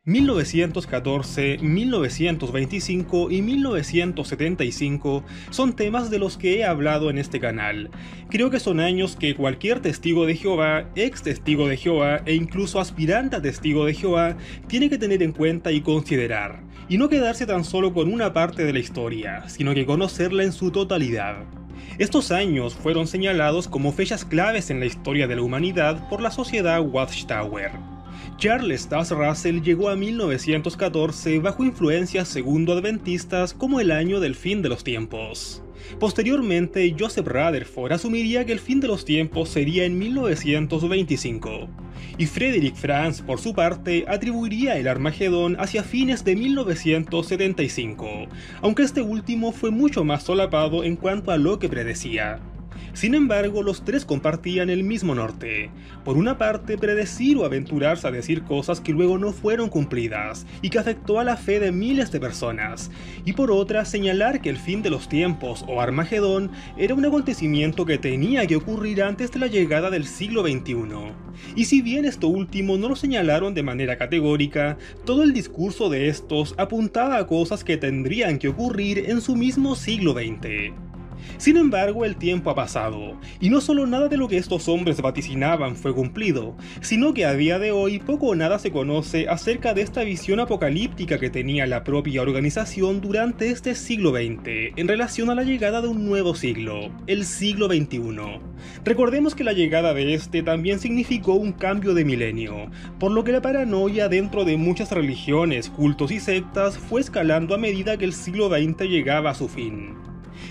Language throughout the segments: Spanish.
1914, 1925 y 1975 son temas de los que he hablado en este canal. Creo que son años que cualquier testigo de Jehová, ex testigo de Jehová e incluso aspirante a testigo de Jehová tiene que tener en cuenta y considerar, y no quedarse tan solo con una parte de la historia, sino que conocerla en su totalidad. Estos años fueron señalados como fechas claves en la historia de la humanidad por la sociedad Watchtower. Charles Taze Russell llegó a 1914 bajo influencias segundo-adventistas como el año del fin de los tiempos. Posteriormente, Joseph Rutherford asumiría que el fin de los tiempos sería en 1925, y Frederick Franz, por su parte, atribuiría el Armagedón hacia fines de 1975, aunque este último fue mucho más solapado en cuanto a lo que predecía. Sin embargo, los tres compartían el mismo norte. Por una parte, predecir o aventurarse a decir cosas que luego no fueron cumplidas y que afectó a la fe de miles de personas, y por otra, señalar que el fin de los tiempos o Armagedón era un acontecimiento que tenía que ocurrir antes de la llegada del siglo XXI. Y si bien esto último no lo señalaron de manera categórica, todo el discurso de estos apuntaba a cosas que tendrían que ocurrir en su mismo siglo XX. Sin embargo, el tiempo ha pasado, y no solo nada de lo que estos hombres vaticinaban fue cumplido, sino que a día de hoy poco o nada se conoce acerca de esta visión apocalíptica que tenía la propia organización durante este siglo XX en relación a la llegada de un nuevo siglo, el siglo XXI. Recordemos que la llegada de este también significó un cambio de milenio, por lo que la paranoia dentro de muchas religiones, cultos y sectas fue escalando a medida que el siglo XX llegaba a su fin.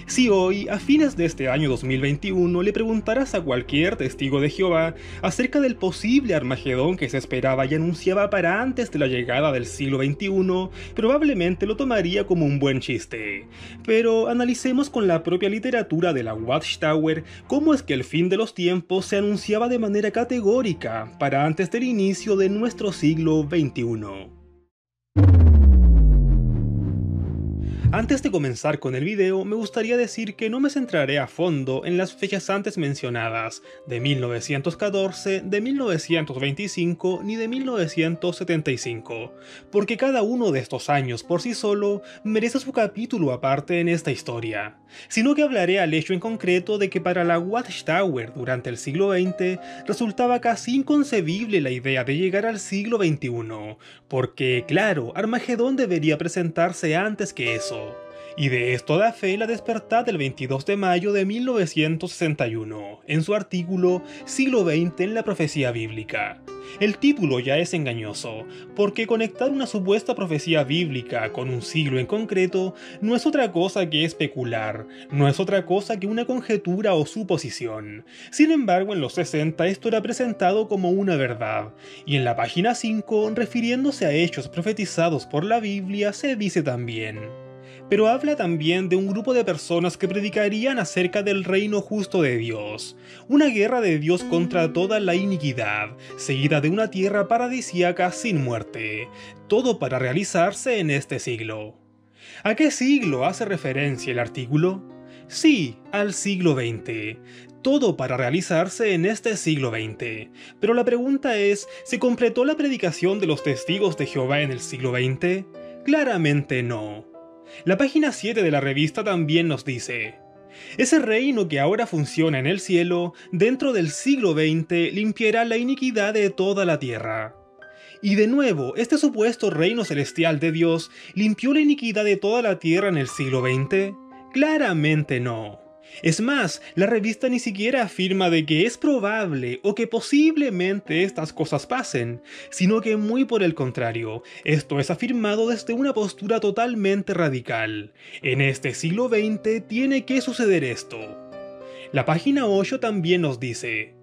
Si hoy, a fines de este año 2021, le preguntaras a cualquier testigo de Jehová acerca del posible Armagedón que se esperaba y anunciaba para antes de la llegada del siglo XXI, probablemente lo tomaría como un buen chiste. Pero analicemos con la propia literatura de la Watchtower cómo es que el fin de los tiempos se anunciaba de manera categórica para antes del inicio de nuestro siglo XXI. Antes de comenzar con el video, me gustaría decir que no me centraré a fondo en las fechas antes mencionadas, de 1914, de 1925 ni de 1975, porque cada uno de estos años por sí solo merece su capítulo aparte en esta historia, sino que hablaré al hecho en concreto de que para la Watchtower durante el siglo XX resultaba casi inconcebible la idea de llegar al siglo XXI, porque claro, Armagedón debería presentarse antes que eso. Y de esto da fe la Despertad del 22 de mayo de 1961, en su artículo Siglo XX en la profecía bíblica. El título ya es engañoso, porque conectar una supuesta profecía bíblica con un siglo en concreto no es otra cosa que especular, no es otra cosa que una conjetura o suposición. Sin embargo, en los 60 esto era presentado como una verdad, y en la página 5, refiriéndose a hechos profetizados por la Biblia, se dice también: pero habla también de un grupo de personas que predicarían acerca del reino justo de Dios, una guerra de Dios contra toda la iniquidad, seguida de una tierra paradisíaca sin muerte, todo para realizarse en este siglo. ¿A qué siglo hace referencia el artículo? Sí, al siglo XX. Todo para realizarse en este siglo XX. Pero la pregunta es, ¿se completó la predicación de los testigos de Jehová en el siglo XX? Claramente no. La página 7 de la revista también nos dice: ese reino que ahora funciona en el cielo, dentro del siglo XX limpiará la iniquidad de toda la tierra. Y de nuevo, ¿este supuesto reino celestial de Dios limpió la iniquidad de toda la tierra en el siglo XX? Claramente no. Es más, la revista ni siquiera afirma de que es probable o que posiblemente estas cosas pasen, sino que muy por el contrario, esto es afirmado desde una postura totalmente radical. En este siglo XX tiene que suceder esto. La página 8 también nos dice: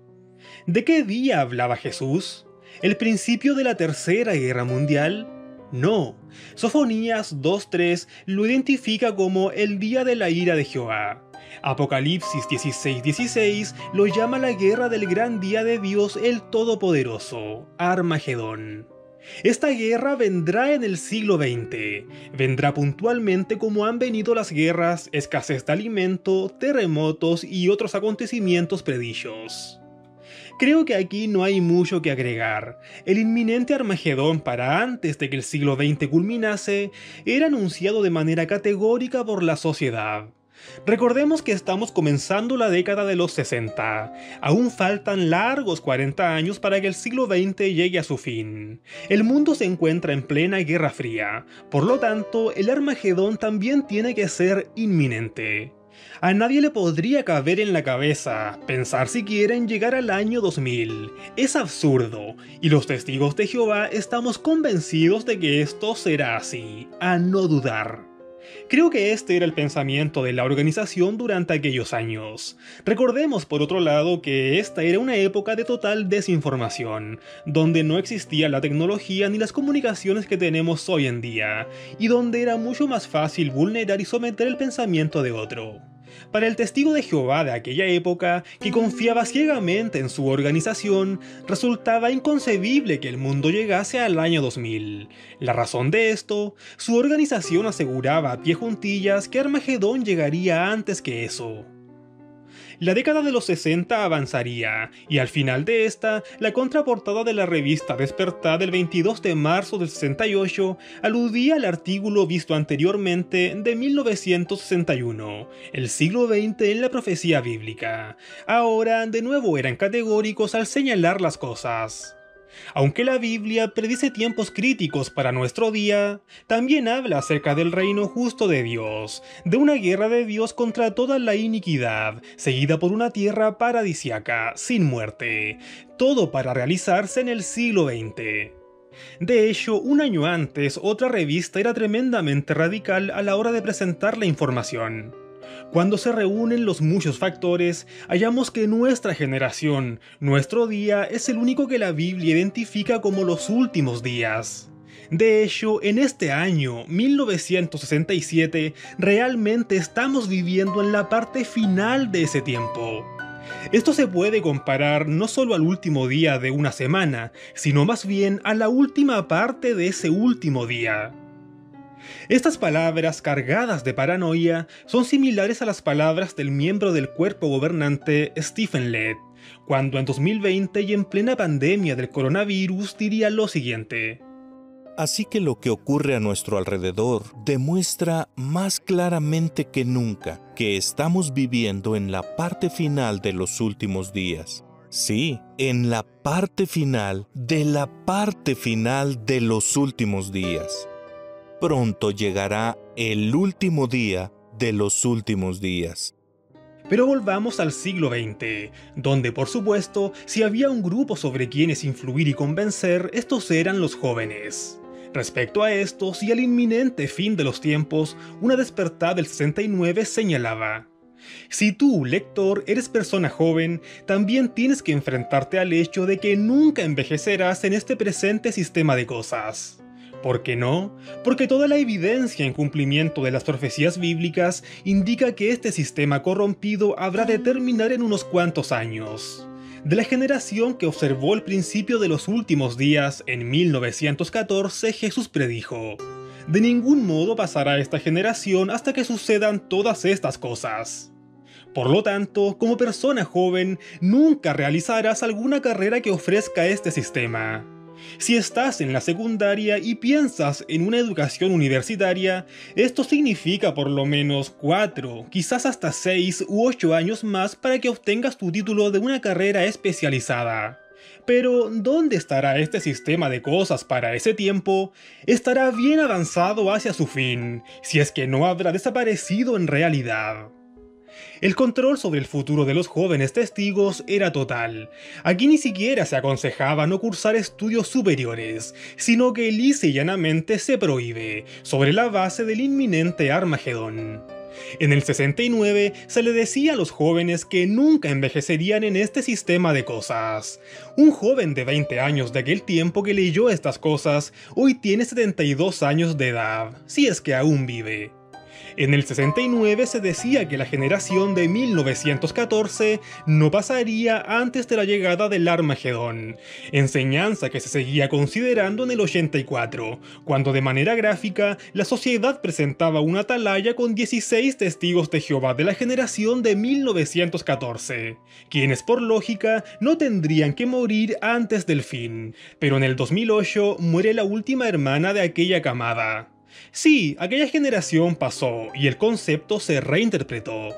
¿de qué día hablaba Jesús? ¿El principio de la Tercera Guerra Mundial? No. Sofonías 2.3 lo identifica como el día de la ira de Jehová. Apocalipsis 16:16 lo llama la guerra del gran día de Dios el Todopoderoso, Armagedón. Esta guerra vendrá en el siglo XX, vendrá puntualmente como han venido las guerras, escasez de alimento, terremotos y otros acontecimientos predichos. Creo que aquí no hay mucho que agregar. El inminente Armagedón para antes de que el siglo XX culminase era anunciado de manera categórica por la sociedad. Recordemos que estamos comenzando la década de los 60. Aún faltan largos 40 años para que el siglo XX llegue a su fin. El mundo se encuentra en plena Guerra Fría, por lo tanto, el Armagedón también tiene que ser inminente. A nadie le podría caber en la cabeza pensar siquiera en llegar al año 2000. Es absurdo, y los testigos de Jehová estamos convencidos de que esto será así, a no dudar. Creo que este era el pensamiento de la organización durante aquellos años. Recordemos por otro lado que esta era una época de total desinformación, donde no existía la tecnología ni las comunicaciones que tenemos hoy en día, y donde era mucho más fácil vulnerar y someter el pensamiento de otro. Para el testigo de Jehová de aquella época, que confiaba ciegamente en su organización, resultaba inconcebible que el mundo llegase al año 2000. La razón de esto, su organización aseguraba a pie juntillas que Armagedón llegaría antes que eso. La década de los 60 avanzaría, y al final de esta, la contraportada de la revista Despertar del 22 de marzo del 68 aludía al artículo visto anteriormente de 1961, el siglo XX en la profecía bíblica. Ahora, de nuevo eran categóricos al señalar las cosas. Aunque la Biblia predice tiempos críticos para nuestro día, también habla acerca del reino justo de Dios, de una guerra de Dios contra toda la iniquidad, seguida por una tierra paradisiaca, sin muerte, todo para realizarse en el siglo XX. De hecho, un año antes, otra revista era tremendamente radical a la hora de presentar la información. Cuando se reúnen los muchos factores, hallamos que nuestra generación, nuestro día, es el único que la Biblia identifica como los últimos días. De hecho, en este año, 1967, realmente estamos viviendo en la parte final de ese tiempo. Esto se puede comparar no solo al último día de una semana, sino más bien a la última parte de ese último día. Estas palabras cargadas de paranoia son similares a las palabras del miembro del cuerpo gobernante Stephen Lett, cuando en 2020 y en plena pandemia del coronavirus diría lo siguiente: Así que lo que ocurre a nuestro alrededor demuestra más claramente que nunca que estamos viviendo en la parte final de los últimos días. Sí, en la parte final de los últimos días. Pronto llegará el último día de los últimos días. Pero volvamos al siglo XX, donde por supuesto, si había un grupo sobre quienes influir y convencer, estos eran los jóvenes. Respecto a estos y al inminente fin de los tiempos, una Despertar del 69 señalaba: si tú, lector, eres persona joven, también tienes que enfrentarte al hecho de que nunca envejecerás en este presente sistema de cosas. ¿Por qué no? Porque toda la evidencia en cumplimiento de las profecías bíblicas indica que este sistema corrompido habrá de terminar en unos cuantos años. De la generación que observó el principio de los últimos días en 1914, Jesús predijo: de ningún modo pasará esta generación hasta que sucedan todas estas cosas. Por lo tanto, como persona joven, nunca realizarás alguna carrera que ofrezca este sistema. Si estás en la secundaria y piensas en una educación universitaria, esto significa por lo menos 4, quizás hasta 6 u 8 años más para que obtengas tu título de una carrera especializada. Pero, ¿dónde estará este sistema de cosas para ese tiempo? Estará bien avanzado hacia su fin, si es que no habrá desaparecido en realidad. El control sobre el futuro de los jóvenes testigos era total. Aquí ni siquiera se aconsejaba no cursar estudios superiores, sino que lisa y llanamente se prohíbe, sobre la base del inminente Armagedón. En el 69 se le decía a los jóvenes que nunca envejecerían en este sistema de cosas. Un joven de 20 años de aquel tiempo que leyó estas cosas, hoy tiene 72 años de edad, si es que aún vive. En el 69 se decía que la generación de 1914 no pasaría antes de la llegada del Armagedón, enseñanza que se seguía considerando en el 84, cuando de manera gráfica la sociedad presentaba una atalaya con 16 testigos de Jehová de la generación de 1914, quienes por lógica no tendrían que morir antes del fin, pero en el 2008 muere la última hermana de aquella camada. Sí, aquella generación pasó y el concepto se reinterpretó.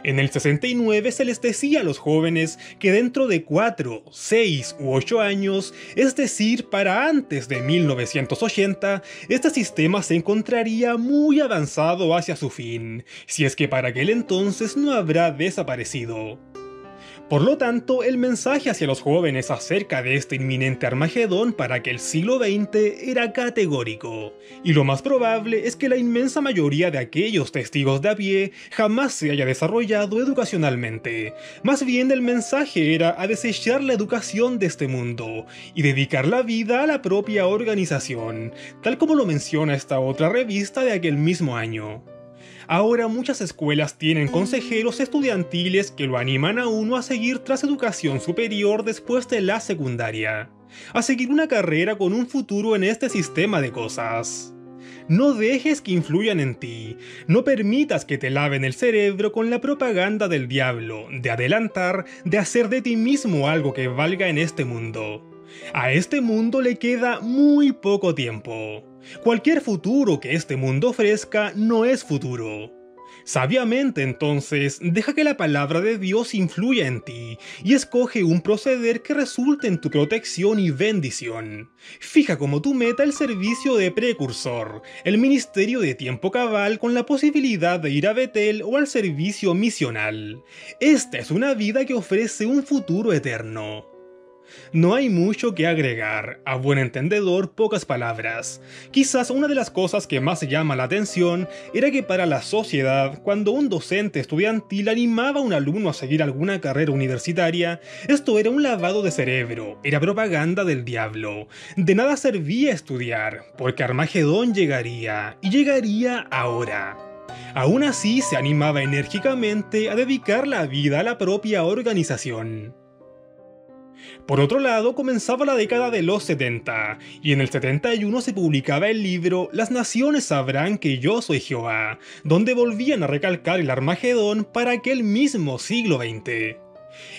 En el 69 se les decía a los jóvenes que dentro de 4, 6 u 8 años, es decir, para antes de 1980, este sistema se encontraría muy avanzado hacia su fin, si es que para aquel entonces no habrá desaparecido. Por lo tanto, el mensaje hacia los jóvenes acerca de este inminente Armagedón para aquel siglo XX era categórico, y lo más probable es que la inmensa mayoría de aquellos testigos de a pie jamás se haya desarrollado educacionalmente. Más bien el mensaje era a desechar la educación de este mundo y dedicar la vida a la propia organización, tal como lo menciona esta otra revista de aquel mismo año. Ahora muchas escuelas tienen consejeros estudiantiles que lo animan a uno a seguir tras educación superior después de la secundaria, a seguir una carrera con un futuro en este sistema de cosas. No dejes que influyan en ti, no permitas que te laven el cerebro con la propaganda del diablo, de adelantar, de hacer de ti mismo algo que valga en este mundo. A este mundo le queda muy poco tiempo. Cualquier futuro que este mundo ofrezca no es futuro. Sabiamente entonces, deja que la palabra de Dios influya en ti y escoge un proceder que resulte en tu protección y bendición. Fija como tu meta el servicio de precursor, el ministerio de tiempo cabal con la posibilidad de ir a Betel o al servicio misional. Esta es una vida que ofrece un futuro eterno. No hay mucho que agregar, a buen entendedor pocas palabras. Quizás una de las cosas que más llama la atención era que para la sociedad, cuando un docente estudiantil animaba a un alumno a seguir alguna carrera universitaria, esto era un lavado de cerebro, era propaganda del diablo. De nada servía estudiar, porque Armagedón llegaría, y llegaría ahora. Aún así se animaba enérgicamente a dedicar la vida a la propia organización. Por otro lado, comenzaba la década de los 70, y en el 71 se publicaba el libro Las naciones sabrán que yo soy Jehová, donde volvían a recalcar el Armagedón para aquel mismo siglo XX.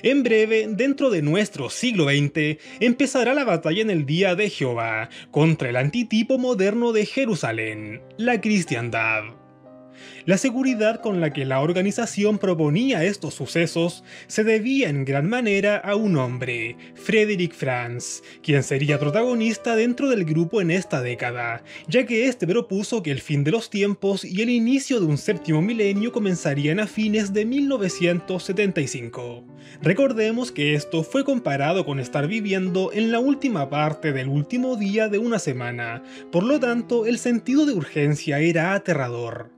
En breve, dentro de nuestro siglo XX, empezará la batalla en el día de Jehová, contra el antitipo moderno de Jerusalén, la cristiandad. La seguridad con la que la organización proponía estos sucesos se debía en gran manera a un hombre, Frederick Franz, quien sería protagonista dentro del grupo en esta década, ya que este propuso que el fin de los tiempos y el inicio de un séptimo milenio comenzarían a fines de 1975. Recordemos que esto fue comparado con estar viviendo en la última parte del último día de una semana, por lo tanto el sentido de urgencia era aterrador.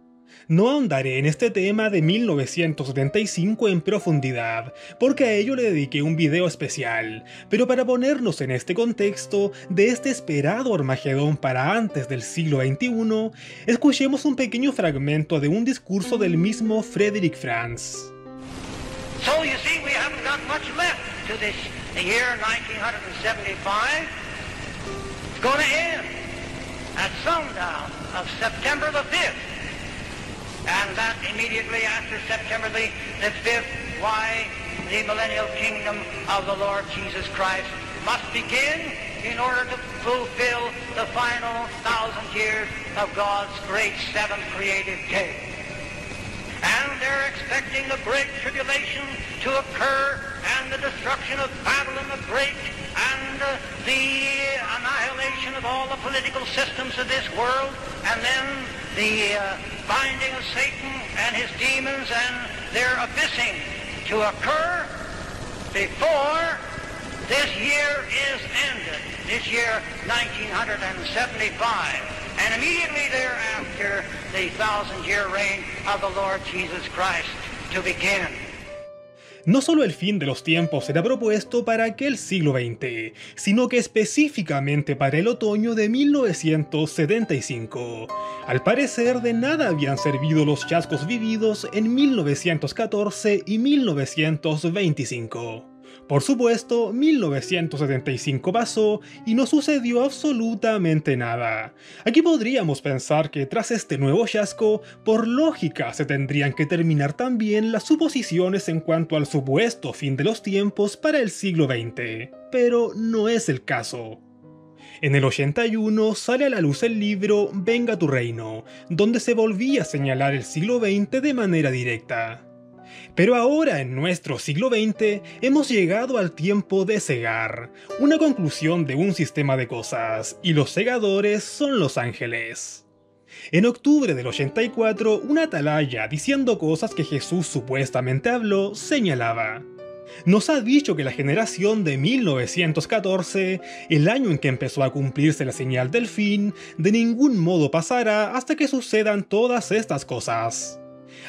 No ahondaré en este tema de 1975 en profundidad, porque a ello le dediqué un video especial, pero para ponernos en este contexto de este esperado Armagedón para antes del siglo XXI, escuchemos un pequeño fragmento de un discurso del mismo Frederick Franz. So you see, we haven't got much left to this year 1975. It's going to end at sundown of September the 5th. And that immediately after September the 5th, why the millennial kingdom of the Lord Jesus Christ must begin in order to fulfill the final 1,000 years of God's great seventh creative day. And they're expecting the great tribulation to occur and the destruction of Babylon the Great and the annihilation of all the political systems of this world, and then the binding of Satan and his demons and their abyssing to occur before this year is ended, this year 1975, and immediately thereafter the 1,000-year reign of the Lord Jesus Christ to begin. No solo el fin de los tiempos era propuesto para aquel siglo XX, sino que específicamente para el otoño de 1975. Al parecer, de nada habían servido los chascos vividos en 1914 y 1925. Por supuesto, 1975 pasó y no sucedió absolutamente nada. Aquí podríamos pensar que tras este nuevo chasco, por lógica se tendrían que terminar también las suposiciones en cuanto al supuesto fin de los tiempos para el siglo XX, pero no es el caso. En el 81 sale a la luz el libro Venga tu reino, donde se volvía a señalar el siglo XX de manera directa. Pero ahora, en nuestro siglo XX, hemos llegado al tiempo de cegar, una conclusión de un sistema de cosas, y los segadores son los ángeles. En octubre del 84, una atalaya diciendo cosas que Jesús supuestamente habló, señalaba: nos ha dicho que la generación de 1914, el año en que empezó a cumplirse la señal del fin, de ningún modo pasará hasta que sucedan todas estas cosas.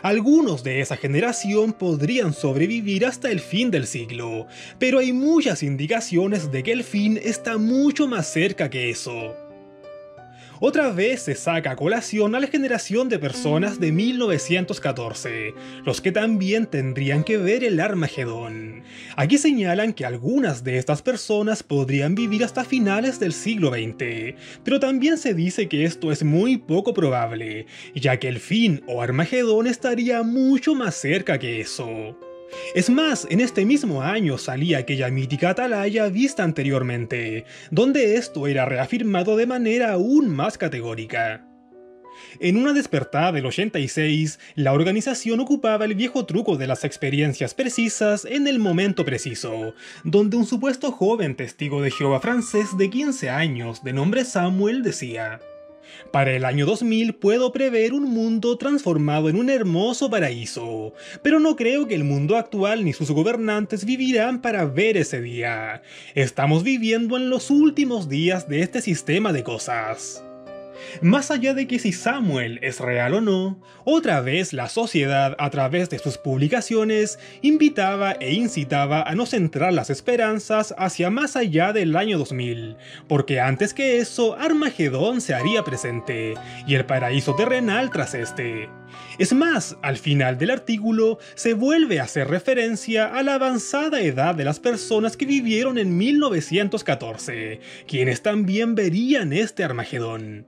Algunos de esa generación podrían sobrevivir hasta el fin del siglo, pero hay muchas indicaciones de que el fin está mucho más cerca que eso. Otra vez se saca a colación a la generación de personas de 1914, los que también tendrían que ver el Armagedón. Aquí señalan que algunas de estas personas podrían vivir hasta finales del siglo XX, pero también se dice que esto es muy poco probable, ya que el fin o Armagedón estaría mucho más cerca que eso. Es más, en este mismo año salía aquella mítica atalaya vista anteriormente, donde esto era reafirmado de manera aún más categórica. En una despertada del 86, la organización ocupaba el viejo truco de las experiencias precisas en el momento preciso, donde un supuesto joven testigo de Jehová francés de 15 años, de nombre Samuel, decía: para el año 2000 puedo prever un mundo transformado en un hermoso paraíso, pero no creo que el mundo actual ni sus gobernantes vivirán para ver ese día. Estamos viviendo en los últimos días de este sistema de cosas. Más allá de que si Samuel es real o no, otra vez la sociedad, a través de sus publicaciones, invitaba e incitaba a no centrar las esperanzas hacia más allá del año 2000, porque antes que eso Armagedón se haría presente, y el paraíso terrenal tras este. Es más, al final del artículo se vuelve a hacer referencia a la avanzada edad de las personas que vivieron en 1914, quienes también verían este Armagedón.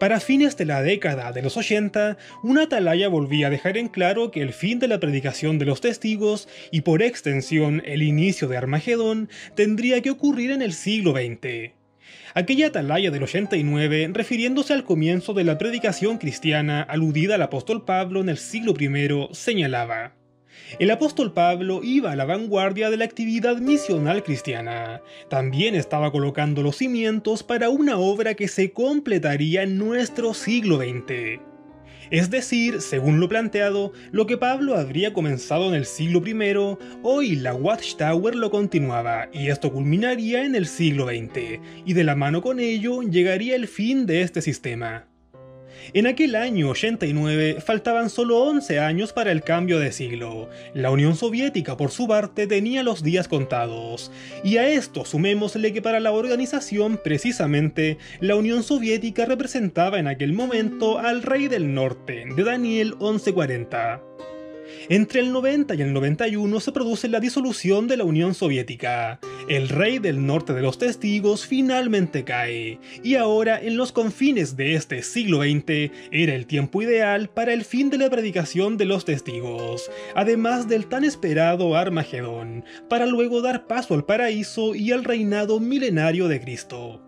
Para fines de la década de los 80, una atalaya volvía a dejar en claro que el fin de la predicación de los testigos, y por extensión el inicio de Armagedón, tendría que ocurrir en el siglo XX. Aquella atalaya del 89, refiriéndose al comienzo de la predicación cristiana aludida al apóstol Pablo en el siglo I, señalaba: el apóstol Pablo iba a la vanguardia de la actividad misional cristiana. También estaba colocando los cimientos para una obra que se completaría en nuestro siglo XX. Es decir, según lo planteado, lo que Pablo habría comenzado en el siglo I, hoy la Watchtower lo continuaba, y esto culminaría en el siglo XX, y de la mano con ello llegaría el fin de este sistema. En aquel año 89 faltaban solo 11 años para el cambio de siglo. La Unión Soviética, por su parte, tenía los días contados. Y a esto sumémosle que para la organización, precisamente, la Unión Soviética representaba en aquel momento al Rey del Norte, de Daniel 1140. Entre el 90 y el 91 se produce la disolución de la Unión Soviética. El Rey del Norte de los Testigos finalmente cae, y ahora en los confines de este siglo XX era el tiempo ideal para el fin de la predicación de los testigos, además del tan esperado Armagedón, para luego dar paso al paraíso y al reinado milenario de Cristo.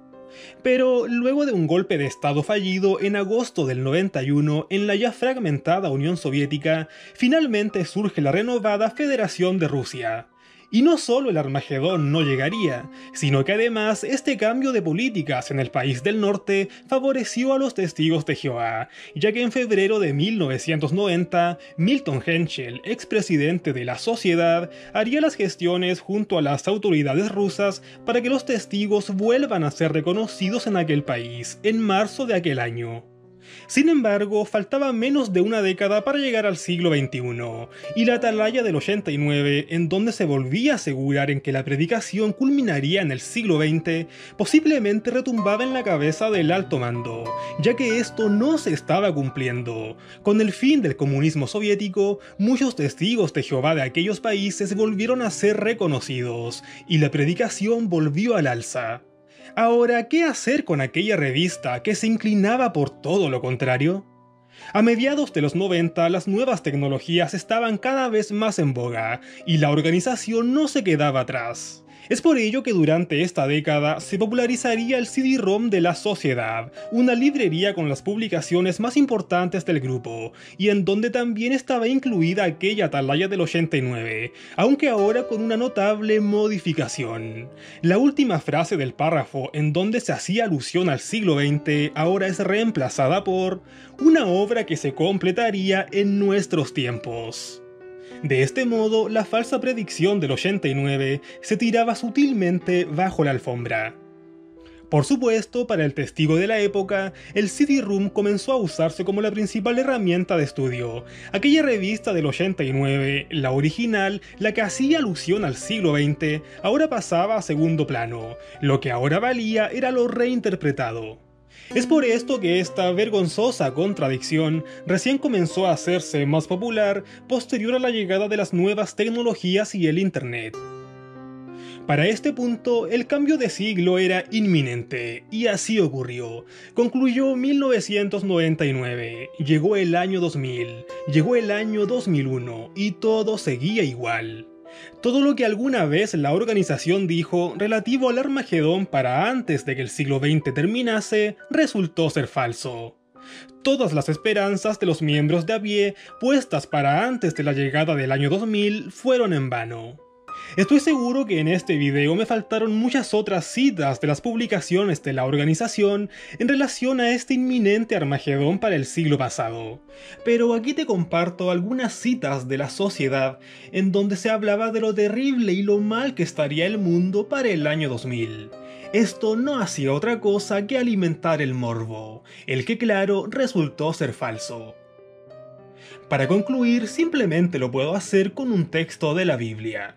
Pero luego de un golpe de estado fallido en agosto del 91 en la ya fragmentada Unión Soviética, finalmente surge la renovada Federación de Rusia. Y no solo el Armagedón no llegaría, sino que además este cambio de políticas en el país del norte favoreció a los testigos de Jehová, ya que en febrero de 1990, Milton Henschel, expresidente de la sociedad, haría las gestiones junto a las autoridades rusas para que los testigos vuelvan a ser reconocidos en aquel país, en marzo de aquel año. Sin embargo, faltaba menos de una década para llegar al siglo XXI, y la atalaya del 89, en donde se volvía a asegurar en que la predicación culminaría en el siglo XX, posiblemente retumbaba en la cabeza del alto mando, ya que esto no se estaba cumpliendo. Con el fin del comunismo soviético, muchos testigos de Jehová de aquellos países volvieron a ser reconocidos, y la predicación volvió al alza. Ahora, ¿qué hacer con aquella revista que se inclinaba por todo lo contrario? A mediados de los 90, las nuevas tecnologías estaban cada vez más en boga, y la organización no se quedaba atrás. Es por ello que durante esta década se popularizaría el CD-ROM de la Sociedad, una librería con las publicaciones más importantes del grupo, y en donde también estaba incluida aquella atalaya del 89, aunque ahora con una notable modificación. La última frase del párrafo en donde se hacía alusión al siglo XX ahora es reemplazada por una obra que se completaría en nuestros tiempos. De este modo, la falsa predicción del 89 se tiraba sutilmente bajo la alfombra. Por supuesto, para el testigo de la época, el CD-ROM comenzó a usarse como la principal herramienta de estudio. Aquella revista del 89, la original, la que hacía alusión al siglo XX, ahora pasaba a segundo plano. Lo que ahora valía era lo reinterpretado. Es por esto que esta vergonzosa contradicción recién comenzó a hacerse más popular posterior a la llegada de las nuevas tecnologías y el Internet. Para este punto, el cambio de siglo era inminente, y así ocurrió. Concluyó 1999, llegó el año 2000, llegó el año 2001, y todo seguía igual. Todo lo que alguna vez la organización dijo relativo al Armagedón para antes de que el siglo XX terminase, resultó ser falso. Todas las esperanzas de los miembros de a pie, puestas para antes de la llegada del año 2000, fueron en vano. Estoy seguro que en este video me faltaron muchas otras citas de las publicaciones de la organización en relación a este inminente Armagedón para el siglo pasado, pero aquí te comparto algunas citas de la Sociedad en donde se hablaba de lo terrible y lo mal que estaría el mundo para el año 2000. Esto no hacía otra cosa que alimentar el morbo, el que claro resultó ser falso. Para concluir, simplemente lo puedo hacer con un texto de la Biblia.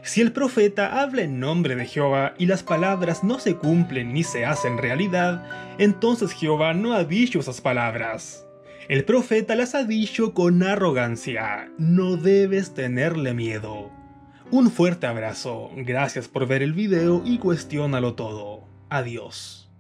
Si el profeta habla en nombre de Jehová y las palabras no se cumplen ni se hacen realidad, entonces Jehová no ha dicho esas palabras. El profeta las ha dicho con arrogancia. No debes tenerle miedo. Un fuerte abrazo, gracias por ver el video y cuestiónalo todo. Adiós.